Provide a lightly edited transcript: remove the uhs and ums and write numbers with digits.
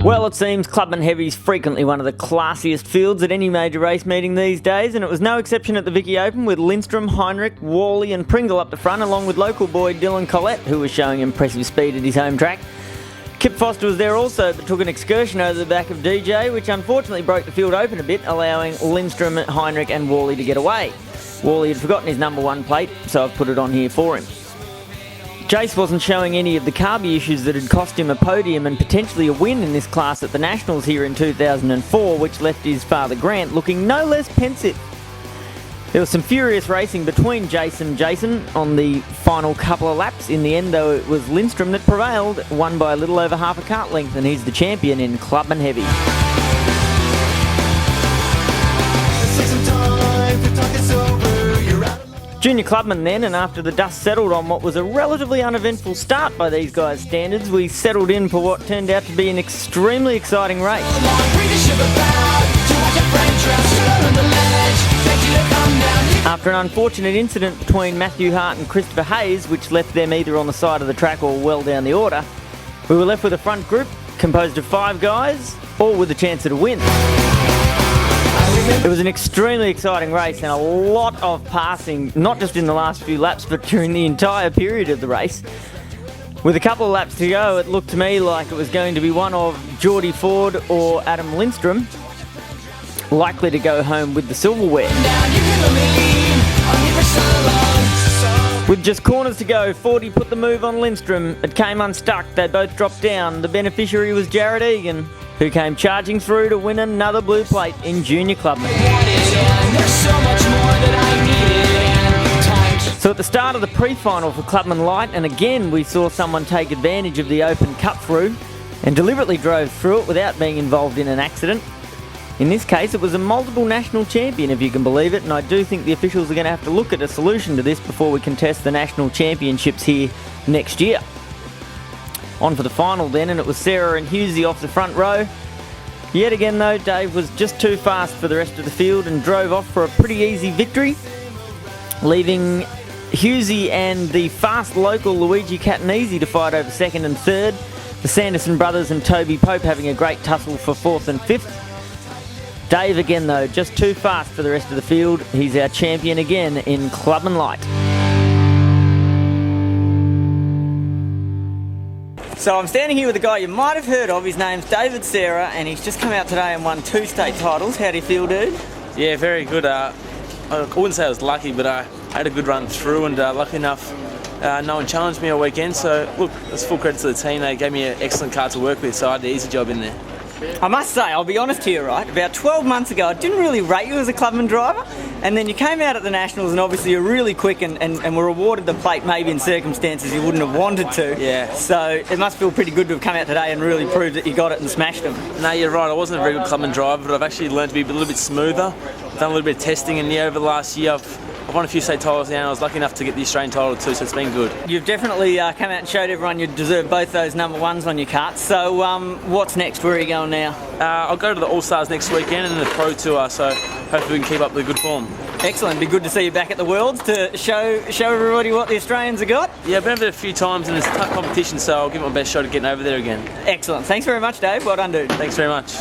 Well, it seems Clubman Heavy's frequently one of the classiest fields at any major race meeting these days, and it was no exception at the VIC Open with Lindstrom, Heinrich, Worley and Pringle up the front, along with local boy Dylan Collette, who was showing impressive speed at his home track. Kip Foster was there also, but took an excursion over the back of DJ, which unfortunately broke the field open a bit, allowing Lindstrom, Heinrich and Worley to get away. Worley had forgotten his number 1 plate, so I've put it on here for him. Jace wasn't showing any of the carby issues that had cost him a podium and potentially a win in this class at the Nationals here in 2004, which left his father Grant looking no less pensive. There was some furious racing between Jace and Jason on the final couple of laps. In the end, though, it was Lindstrom that prevailed, won by a little over half a kart length, and he's the champion in Clubman Heavy. Junior Clubman then, and after the dust settled on what was a relatively uneventful start by these guys' standards, we settled in for what turned out to be an extremely exciting race. After an unfortunate incident between Matthew Hart and Christopher Hayes, which left them either on the side of the track or well down the order, we were left with a front group composed of 5 guys, all with a chance at a win. It was an extremely exciting race and a lot of passing, not just in the last few laps, but during the entire period of the race. With a couple of laps to go, it looked to me like it was going to be one of Geordie Ford or Adam Lindstrom, likely to go home with the silverware. With just corners to go, Fordy put the move on Lindstrom. It came unstuck, they both dropped down. The beneficiary was Jared Egan, who came charging through to win another blue plate in Junior Clubman. So at the start of the pre-final for Clubman Light, and again we saw someone take advantage of the open cut through and deliberately drove through it without being involved in an accident. In this case, it was a multiple national champion, if you can believe it, and I do think the officials are going to have to look at a solution to this before we contest the national championships here next year. On for the final then, and it was Sera and Hughesy off the front row. Yet again though, Dave was just too fast for the rest of the field and drove off for a pretty easy victory, leaving Hughesy and the fast local Luigi Catanese to fight over second and third. The Sanderson brothers and Toby Pope having a great tussle for 4th and 5th. Dave again though, just too fast for the rest of the field. He's our champion again in Clubman Light. So I'm standing here with a guy you might have heard of. His name's David Sera, and he's just come out today and won 2 state titles. How do you feel, dude? Yeah, very good. I wouldn't say I was lucky, but I had a good run through, and lucky enough, no one challenged me all weekend. So look, it's full credit to the team. They gave me an excellent car to work with, so I had the easy job in there. I must say, I'll be honest here, right? About 12 months ago, I didn't really rate you as a Clubman driver, and then you came out at the Nationals, and obviously you're really quick and were awarded the plate maybe in circumstances you wouldn't have wanted to. Yeah. So it must feel pretty good to have come out today and really proved that you got it and smashed them. No, you're right. I wasn't a very good Clubman driver, but I've actually learned to be a little bit smoother. I've done a little bit of testing, and over the last year, I've won a few state titles now, and I was lucky enough to get the Australian title too, so it's been good. You've definitely come out and showed everyone you deserve both those number 1s on your kart. So what's next? Where are you going now? I'll go to the All-Stars next weekend and the Pro Tour, so hopefully we can keep up the good form. Excellent. Be good to see you back at the Worlds to show everybody what the Australians have got. Yeah, I've been over there a few times, and it's a tough competition, so I'll give it my best shot at getting over there again. Excellent. Thanks very much, Dave. Well done, dude. Thanks very much.